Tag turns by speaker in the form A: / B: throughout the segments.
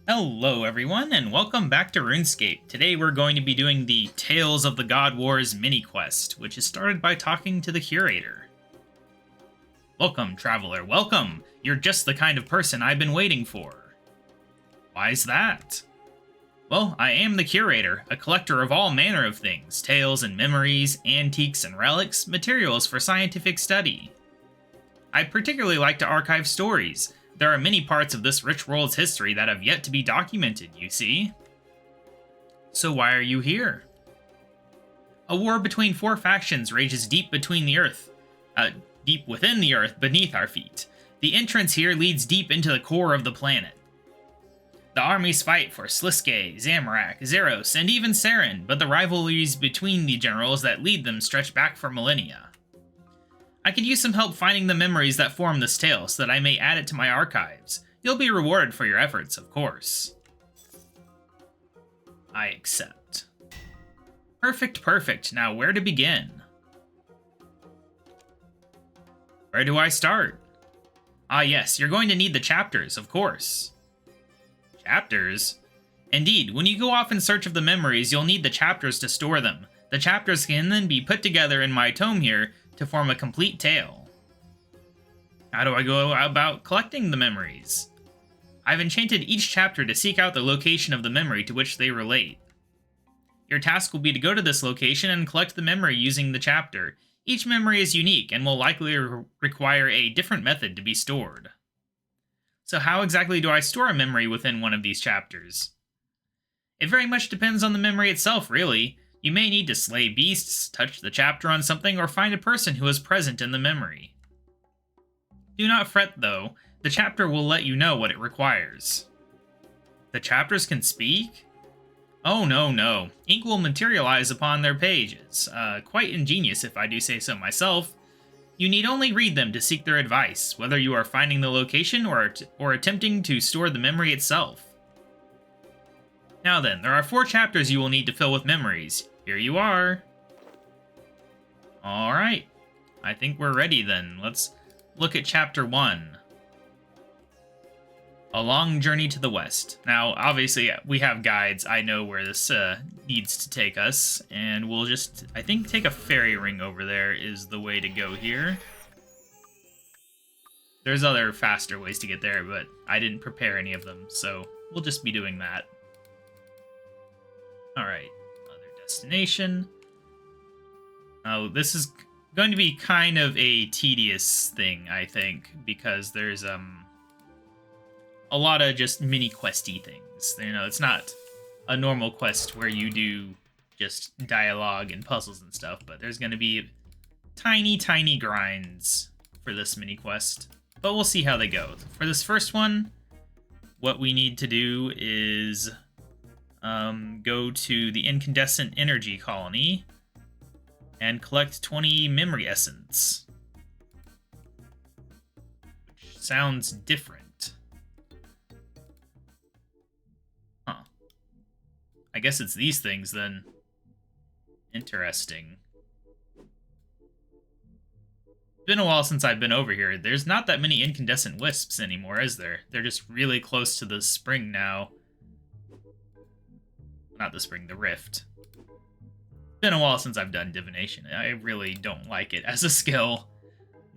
A: Hello everyone, and welcome back to RuneScape. Today we're going to be doing the Tales of the God Wars mini-quest, which is started by talking to the curator. Welcome, traveler, welcome! You're just the kind of person I've been waiting for. Why's that? Well, I am the curator, a collector of all manner of things, tales and memories, antiques and relics, materials for scientific study. I particularly like to archive stories. There are many parts of this rich world's history that have yet to be documented, you see. So why are you here? A war between four factions rages deep within the earth beneath our feet. The entrance here leads deep into the core of the planet. The armies fight for Sliske, Zamorak, Zeros, and even Saren, but the rivalries between the generals that lead them stretch back for millennia. I could use some help finding the memories that form this tale so that I may add it to my archives. You'll be rewarded for your efforts, of course. I accept. Perfect. Now where to begin? Where do I start? Ah yes, you're going to need the chapters, of course. Chapters? Indeed, when you go off in search of the memories, you'll need the chapters to store them. The chapters can then be put together in my tome here to form a complete tale. How do I go about collecting the memories? I've enchanted each chapter to seek out the location of the memory to which they relate. Your task will be to go to this location and collect the memory using the chapter. Each memory is unique and will likely require a different method to be stored. So how exactly do I store a memory within one of these chapters? It very much depends on the memory itself, really. You may need to slay beasts, touch the chapter on something, or find a person who is present in the memory. Do not fret, though. The chapter will let you know what it requires. The chapters can speak? Oh, no. Ink will materialize upon their pages. Quite ingenious, if I do say so myself. You need only read them to seek their advice, whether you are finding the location or attempting to store the memory itself. Now then, there are 4 chapters you will need to fill with memories. Here you are. Alright. I think we're ready then. Let's look at chapter 1. A long journey to the west. Now, obviously, we have guides. I know where this needs to take us. And we'll just, I think, take a fairy ring over there is the way to go here. There's other faster ways to get there, but I didn't prepare any of them. So we'll just be doing that. Alright. Destination. Oh, this is going to be kind of a tedious thing, I think, because there's a lot of just mini questy things. You know, it's not a normal quest where you do just dialogue and puzzles and stuff, but there's going to be tiny grinds for this mini quest. But we'll see how they go. For this first one, what we need to do is go to the incandescent energy colony and collect 20 memory essence. Which sounds different. Huh. I guess it's these things then. Interesting. It's been a while since I've been over here. There's not that many incandescent wisps anymore, is there? They're just really close to the spring now. Not the spring, the rift. It's been a while since I've done divination. I really don't like it as a skill.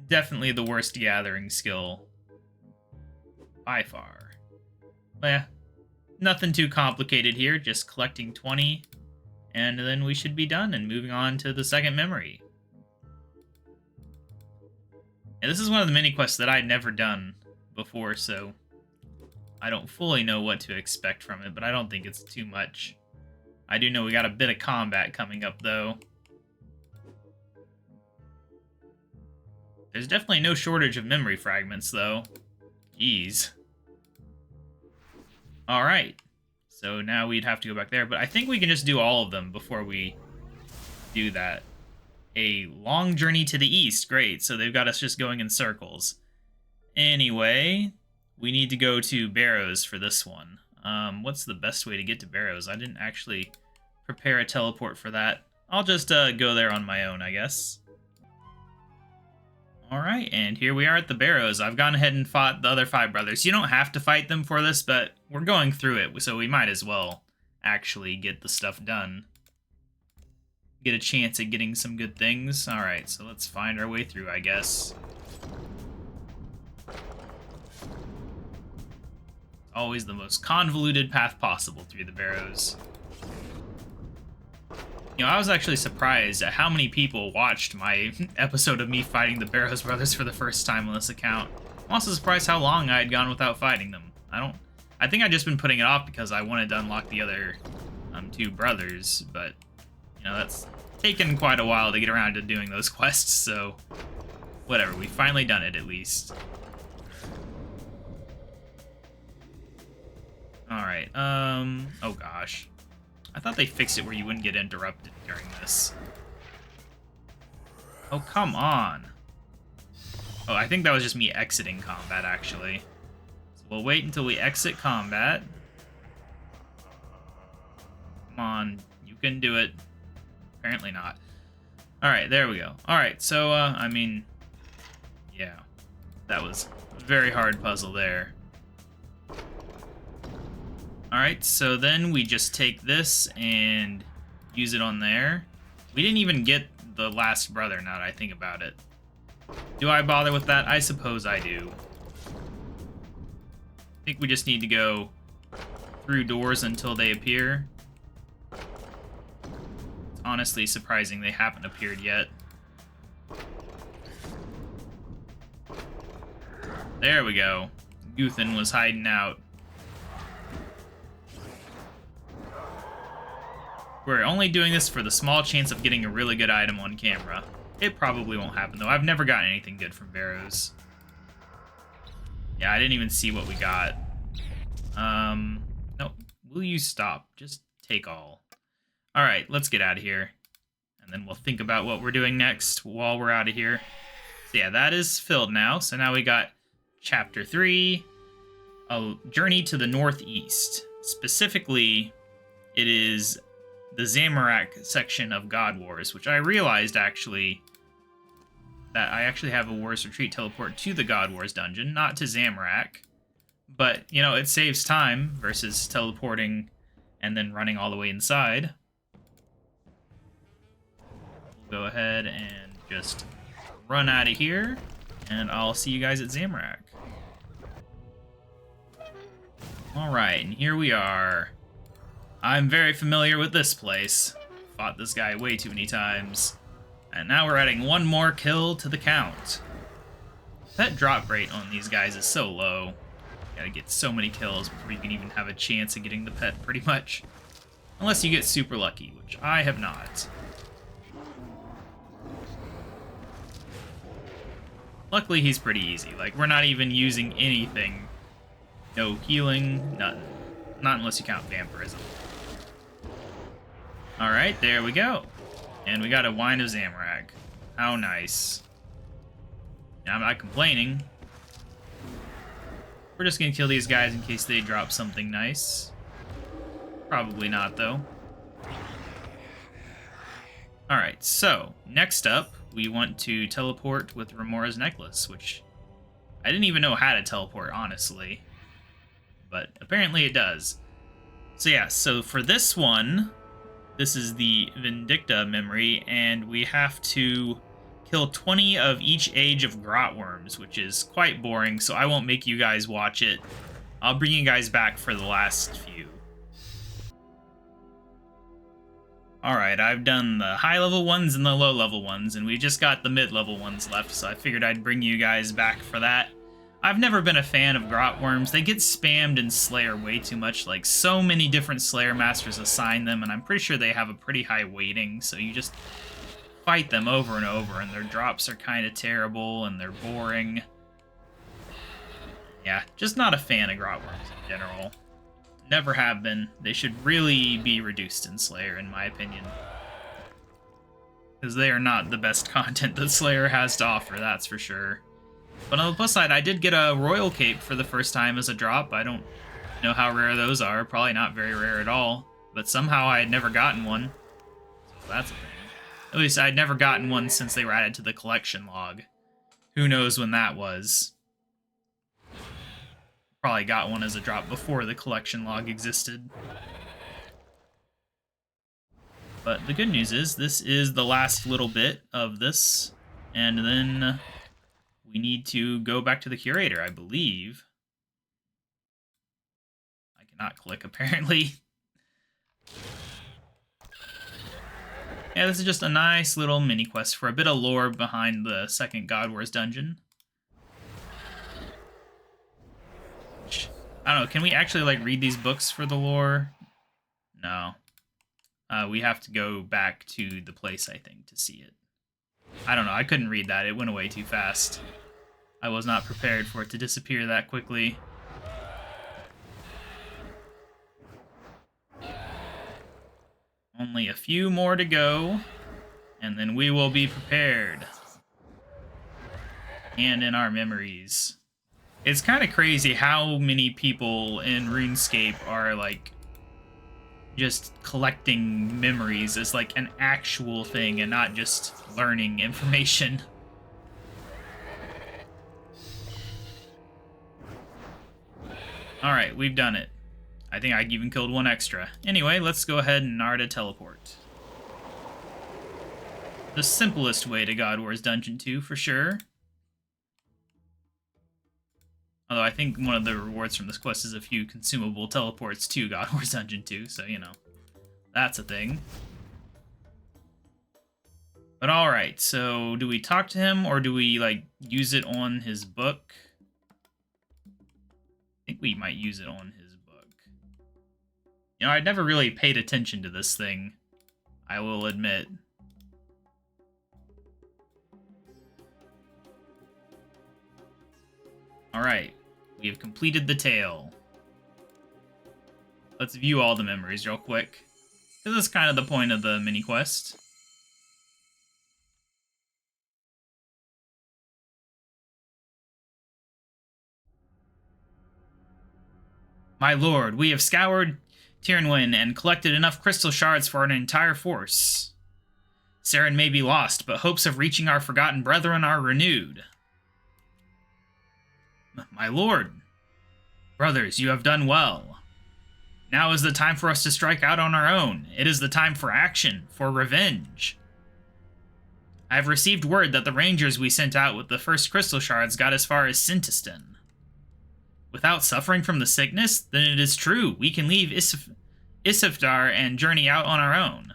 A: Definitely the worst gathering skill. By far. But yeah, nothing too complicated here. Just collecting 20. And then we should be done and moving on to the second memory. And this is one of the mini quests that I'd never done before, so I don't fully know what to expect from it, but I don't think it's too much. I do know we got a bit of combat coming up, though. There's definitely no shortage of memory fragments, though. Jeez. Alright. So now we'd have to go back there, but I think we can just do all of them before we do that. A long journey to the east. Great, so they've got us just going in circles. Anyway, we need to go to Barrows for this one. What's the best way to get to Barrows? I didn't actually prepare a teleport for that. I'll just go there on my own, I guess. Alright, and here we are at the Barrows. I've gone ahead and fought the other 5 brothers. You don't have to fight them for this, but we're going through it, so we might as well actually get the stuff done. Get a chance at getting some good things. Alright, so let's find our way through, I guess. Always the most convoluted path possible through the Barrows. You know, I was actually surprised at how many people watched my episode of me fighting the Barrows brothers for the first time on this account. I'm also surprised how long I had gone without fighting them. I think I've just been putting it off because I wanted to unlock the other 2 brothers, but, you know, that's taken quite a while to get around to doing those quests, so whatever, we finally done it at least. Alright, oh gosh. I thought they fixed it where you wouldn't get interrupted during this. Oh, come on. Oh, I think that was just me exiting combat, actually. So we'll wait until we exit combat. Come on, you can do it. Apparently not. Alright, there we go. Alright, so, I mean, yeah. That was a very hard puzzle there. Alright, so then we just take this and use it on there. We didn't even get the last brother, now that I think about it. Do I bother with that? I suppose I do. I think we just need to go through doors until they appear. It's honestly surprising they haven't appeared yet. There we go. Guthan was hiding out. We're only doing this for the small chance of getting a really good item on camera. It probably won't happen, though. I've never gotten anything good from Barrows. Yeah, I didn't even see what we got. No, will you stop? Just take all. Alright, let's get out of here. And then we'll think about what we're doing next while we're out of here. So yeah, that is filled now. So now we got Chapter 3, A Journey to the Northeast. Specifically, it is the Zamorak section of God Wars, which I realized, actually, that I actually have a Wars Retreat teleport to the God Wars dungeon, not to Zamorak. But, you know, it saves time versus teleporting and then running all the way inside. We'll go ahead and just run out of here, and I'll see you guys at Zamorak. Alright, and here we are. I'm very familiar with this place. Fought this guy way too many times. And now we're adding 1 more kill to the count. That drop rate on these guys is so low. You gotta get so many kills before you can even have a chance of getting the pet, pretty much. Unless you get super lucky, which I have not. Luckily, he's pretty easy. Like, we're not even using anything. No healing, nothing. Not unless you count vampirism. Alright, there we go. And we got a Wine of Zamorak. How nice. Now, I'm not complaining. We're just gonna kill these guys in case they drop something nice. Probably not, though. Alright, so, next up, we want to teleport with Remora's necklace, which I didn't even know how to teleport, honestly. But apparently it does. So yeah, so for this one, this is the Vindicta memory, and we have to kill 20 of each age of grotworms, which is quite boring, so I won't make you guys watch it. I'll bring you guys back for the last few. Alright, I've done the high-level ones and the low-level ones, and we just got the mid-level ones left, so I figured I'd bring you guys back for that. I've never been a fan of grotworms. They get spammed in Slayer way too much. Like, so many different Slayer Masters assign them, and I'm pretty sure they have a pretty high weighting, so you just fight them over and over, and their drops are kind of terrible, and they're boring. Yeah, just not a fan of grotworms in general. Never have been. They should really be reduced in Slayer, in my opinion. Because they are not the best content that Slayer has to offer, that's for sure. But on the plus side, I did get a Royal Cape for the first time as a drop. I don't know how rare those are. Probably not very rare at all. But somehow I had never gotten one. So that's a thing. At least I'd never gotten one since they were added to the collection log. Who knows when that was? Probably got one as a drop before the collection log existed. But the good news is, this is the last little bit of this, and then we need to go back to the curator, I believe. I cannot click, apparently. Yeah, this is just a nice little mini quest for a bit of lore behind the second God Wars dungeon. I don't know, can we actually, like, read these books for the lore? No. We have to go back to the place, I think, to see it. I don't know, I couldn't read that. It went away too fast. I was not prepared for it to disappear that quickly. Only a few more to go, and then we will be prepared. And in our memories. It's kind of crazy how many people in RuneScape are, like, just collecting memories as, like, an actual thing and not just learning information. Alright, we've done it. I think I even killed one extra. Anyway, let's go ahead and Narda teleport. The simplest way to God Wars Dungeon 2, for sure. Although I think one of the rewards from this quest is a few consumable teleports to God Wars Dungeon 2, so, you know, that's a thing. But alright, so do we talk to him, or do we, like, use it on his book? I think we might use it on his book. You know, I'd never really paid attention to this thing, I will admit. Alright, we have completed the tale. Let's view all the memories real quick. This is kind of the point of the mini-quest. My lord, we have scoured Tirnwyn and collected enough crystal shards for an entire force. Saren may be lost, but hopes of reaching our forgotten brethren are renewed. My lord, brothers, you have done well. Now is the time for us to strike out on our own. It is the time for action, for revenge. I have received word that the rangers we sent out with the first crystal shards got as far as Sintiston. Without suffering from the sickness, then it is true, we can leave Isifdar and journey out on our own.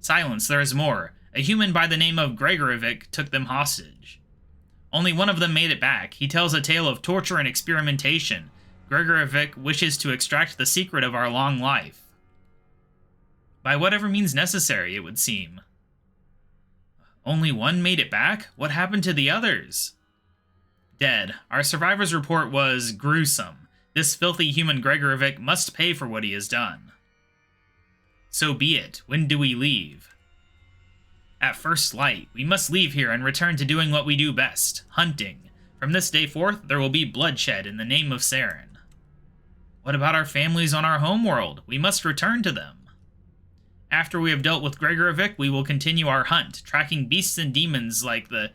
A: Silence, there is more. A human by the name of Gregorovic took them hostage. Only one of them made it back. He tells a tale of torture and experimentation. Gregorovic wishes to extract the secret of our long life. By whatever means necessary, it would seem. Only one made it back? What happened to the others? Dead. Our survivor's report was gruesome. This filthy human Gregorovic must pay for what he has done. So be it. When do we leave? At first light. We must leave here and return to doing what we do best, hunting. From this day forth, there will be bloodshed in the name of Saren. What about our families on our homeworld? We must return to them. After we have dealt with Gregorovic, we will continue our hunt, tracking beasts and demons like the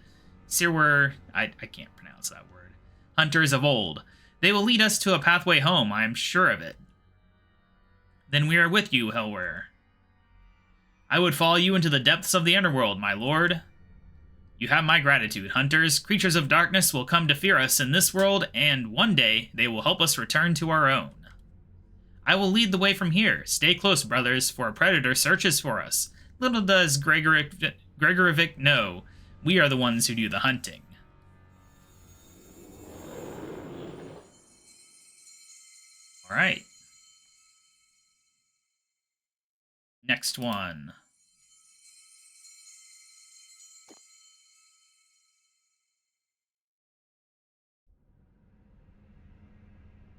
A: Sirwer... I can't pronounce that word. Hunters of old. They will lead us to a pathway home, I am sure of it. Then we are with you, Helwer. I would follow you into the depths of the underworld, my lord. You have my gratitude, hunters. Creatures of darkness will come to fear us in this world, and one day they will help us return to our own. I will lead the way from here. Stay close, brothers, for a predator searches for us. Little does Gregorovic know, we are the ones who do the hunting. Alright. Next one.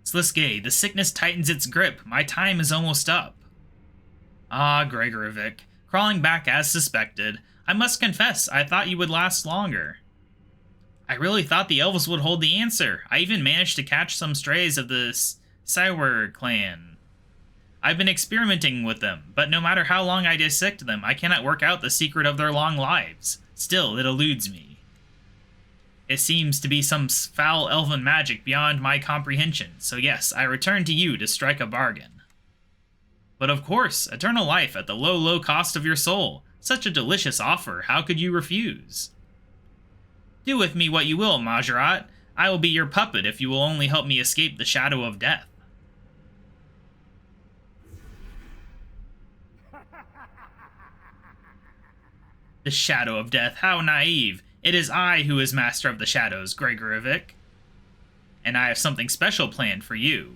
A: Sliskay, the sickness tightens its grip. My time is almost up. Ah, Gregorovic. Crawling back as suspected. I must confess, I thought you would last longer. I really thought the elves would hold the answer. I even managed to catch some strays of the Sirwer clan. I've been experimenting with them, but no matter how long I dissect them, I cannot work out the secret of their long lives. Still, it eludes me. It seems to be some foul elven magic beyond my comprehension, so yes, I return to you to strike a bargain. But of course, eternal life at the low, low cost of your soul. Such a delicious offer, how could you refuse? Do with me what you will, Majorat. I will be your puppet if you will only help me escape the shadow of death. The shadow of death, how naive. It is I who is master of the shadows, Gregorovic. And I have something special planned for you.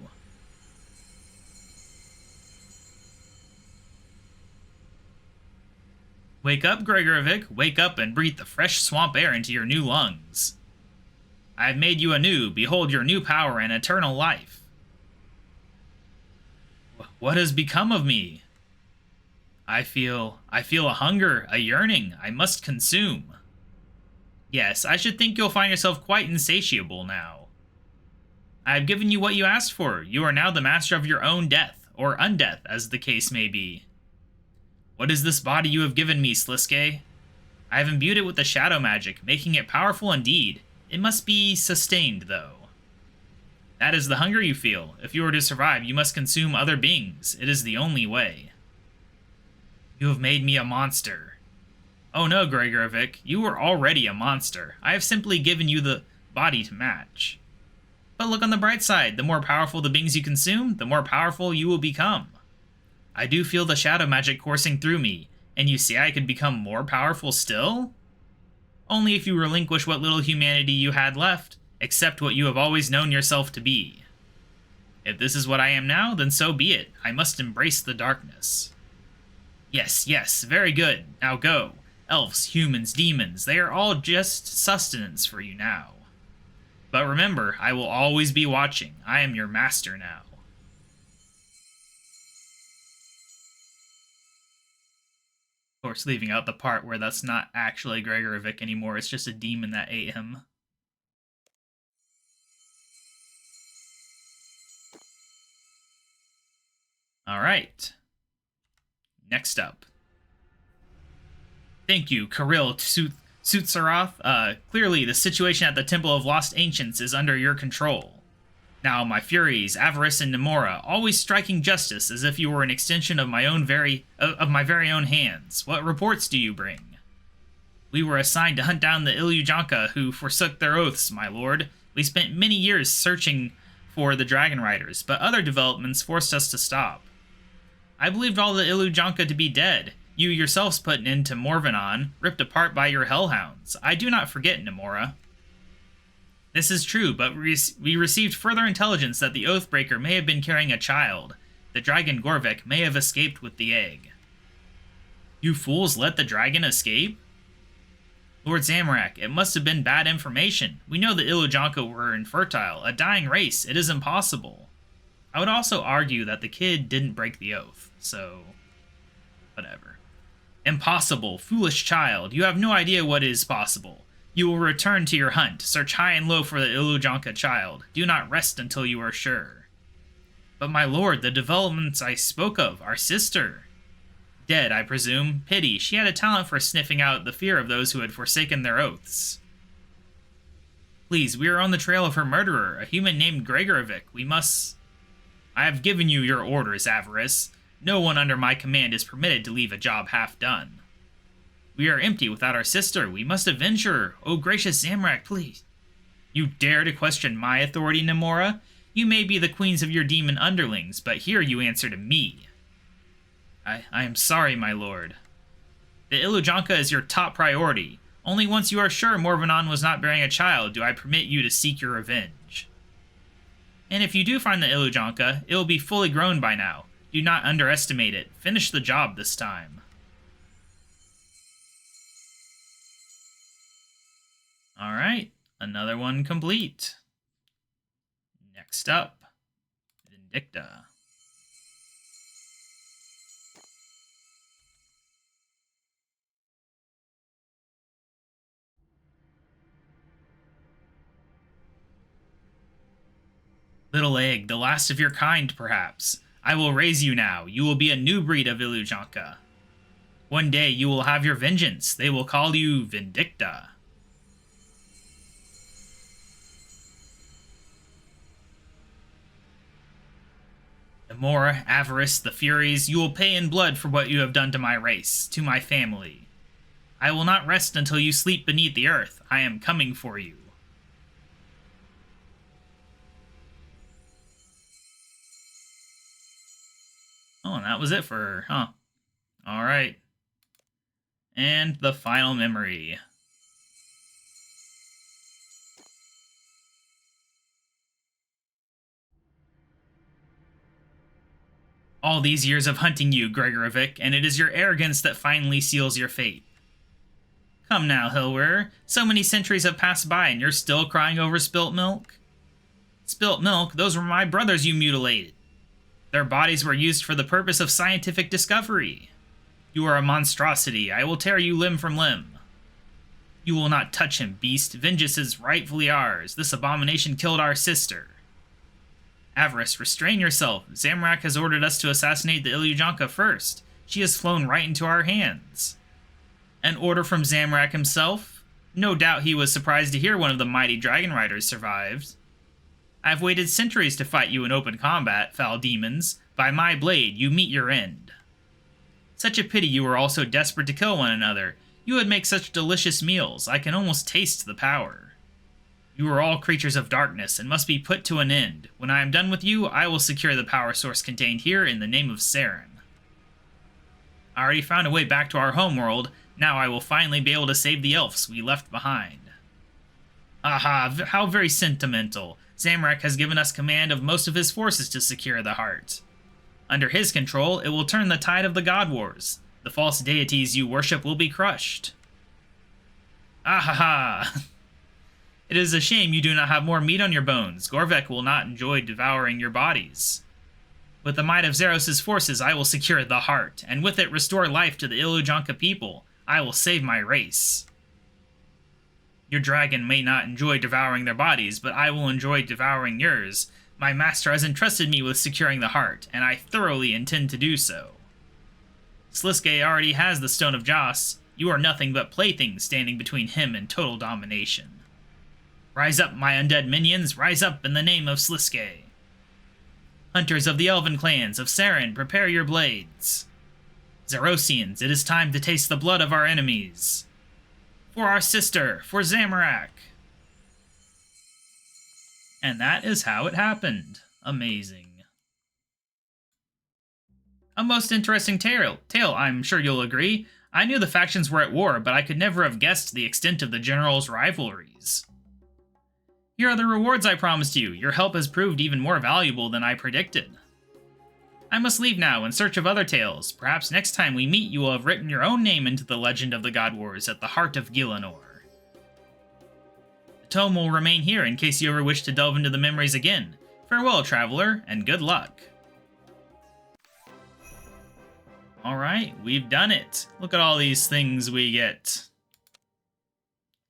A: Wake up, Gregorovic. Wake up and breathe the fresh swamp air into your new lungs. I have made you anew. Behold your new power and eternal life. What has become of me? I feel a hunger, a yearning. I must consume. Yes, I should think you'll find yourself quite insatiable now. I have given you what you asked for. You are now the master of your own death, or undeath, as the case may be. What is this body you have given me, Sliske? I have imbued it with the shadow magic, making it powerful indeed. It must be sustained, though. That is the hunger you feel. If you are to survive, you must consume other beings. It is the only way. You have made me a monster. Oh no, Gregorovic, you were already a monster. I have simply given you the body to match. But look on the bright side. The more powerful the beings you consume, the more powerful you will become. I do feel the shadow magic coursing through me, and you see I could become more powerful still? Only if you relinquish what little humanity you had left, accept what you have always known yourself to be. If this is what I am now, then so be it. I must embrace the darkness. Yes, yes, very good. Now go. Elves, humans, demons, they are all just sustenance for you now. But remember, I will always be watching. I am your master now. Of course, leaving out the part where that's not actually Gregorovic anymore, it's just a demon that ate him. Alright. Next up. Thank you, Kirill Sutsaroth. Clearly, the situation at the Temple of Lost Ancients is under your control. Now, my Furies, Avarice, and Nemora, always striking justice as if you were an extension of my very own hands. What reports do you bring? We were assigned to hunt down the Ilujanka who forsook their oaths, my lord. We spent many years searching for the Dragon Riders, but other developments forced us to stop. I believed all the Ilujanka to be dead. You yourselves put an end to Morvenon, ripped apart by your hellhounds. I do not forget, Nemora. This is true, but we received further intelligence that the Oathbreaker may have been carrying a child. The dragon Gorvek may have escaped with the egg. You fools let the dragon escape? Lord Zamorak, it must have been bad information. We know the Ilujanka were infertile, a dying race. It is impossible. I would also argue that the kid didn't break the oath, so whatever. Impossible, foolish child. You have no idea what is possible. You will return to your hunt. Search high and low for the Ilujanka child. Do not rest until you are sure. But my lord, the developments I spoke of, our sister. Dead, I presume. Pity, she had a talent for sniffing out the fear of those who had forsaken their oaths. Please, we are on the trail of her murderer, a human named Gregorovic. We must... I have given you your orders, Avarice. No one under my command is permitted to leave a job half done. We are empty without our sister. We must avenge her. Oh, gracious Zamorak, please. You dare to question my authority, Nemora? You may be the queens of your demon underlings, but here you answer to me. I am sorry, my lord. The Ilujanka is your top priority. Only once you are sure Morvenon was not bearing a child do I permit you to seek your revenge. And if you do find the Ilujanka, it will be fully grown by now. Do not underestimate it. Finish the job this time. Alright, another one complete. Next up, Vindicta. Little egg, the last of your kind, perhaps. I will raise you now. You will be a new breed of Ilujanka. One day you will have your vengeance. They will call you Vindicta. The more avarice, the furies, you will pay in blood for what you have done to my race, to my family. I will not rest until you sleep beneath the earth. I am coming for you. Oh, and that was it for her, huh? Alright. And the final memory. All these years of hunting you, Gregorovic, and it is your arrogance that finally seals your fate. Come now, Hillwearer. So many centuries have passed by and you're still crying over spilt milk? Spilt milk? Those were my brothers you mutilated. Their bodies were used for the purpose of scientific discovery. You are a monstrosity. I will tear you limb from limb. You will not touch him, beast. Vengeance is rightfully ours. This abomination killed our sister. Avarice, restrain yourself. Zamorak has ordered us to assassinate the Ilujanka first. She has flown right into our hands. An order from Zamorak himself? No doubt he was surprised to hear one of the mighty dragon riders survived. I've waited centuries to fight you in open combat, foul demons. By my blade, you meet your end. Such a pity you were all so desperate to kill one another. You would make such delicious meals. I can almost taste the power. You are all creatures of darkness and must be put to an end. When I am done with you, I will secure the power source contained here in the name of Saren. I already found a way back to our homeworld. Now I will finally be able to save the elves we left behind. Aha, how very sentimental. Zamorak has given us command of most of his forces to secure the heart. Under his control, it will turn the tide of the God Wars. The false deities you worship will be crushed. Ahaha! It is a shame you do not have more meat on your bones. Gorvek will not enjoy devouring your bodies. With the might of Zeros' forces, I will secure the heart, and with it restore life to the Ilujanka people. I will save my race. Your dragon may not enjoy devouring their bodies, but I will enjoy devouring yours. My master has entrusted me with securing the heart, and I thoroughly intend to do so. Sliske already has the Stone of Joss. You are nothing but playthings standing between him and total domination. Rise up, my undead minions, rise up in the name of Sliske. Hunters of the Elven clans of Saren, prepare your blades. Zerosians, it is time to taste the blood of our enemies. For our sister, for Zamorak. And that is how it happened. Amazing. A most interesting tale, I'm sure you'll agree. I knew the factions were at war, but I could never have guessed the extent of the generals' rivalries. Here are the rewards I promised you. Your help has proved even more valuable than I predicted. I must leave now in search of other tales. Perhaps next time we meet you will have written your own name into the legend of the God Wars at the heart of Gielinor. The tome will remain here in case you ever wish to delve into the memories again. Farewell, traveler, and good luck. Alright, we've done it. Look at all these things we get.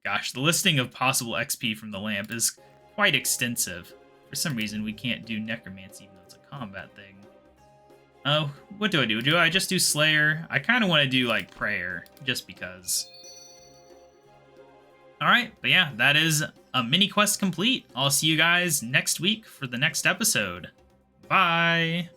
A: Gosh, the listing of possible XP from the lamp is quite extensive. For some reason, we can't do Necromancy even though it's a combat thing. Oh, what do? Do I just do Slayer? I kind of want to do, like, Prayer, just because. Alright, but yeah, that is a mini quest complete. I'll see you guys next week for the next episode. Bye!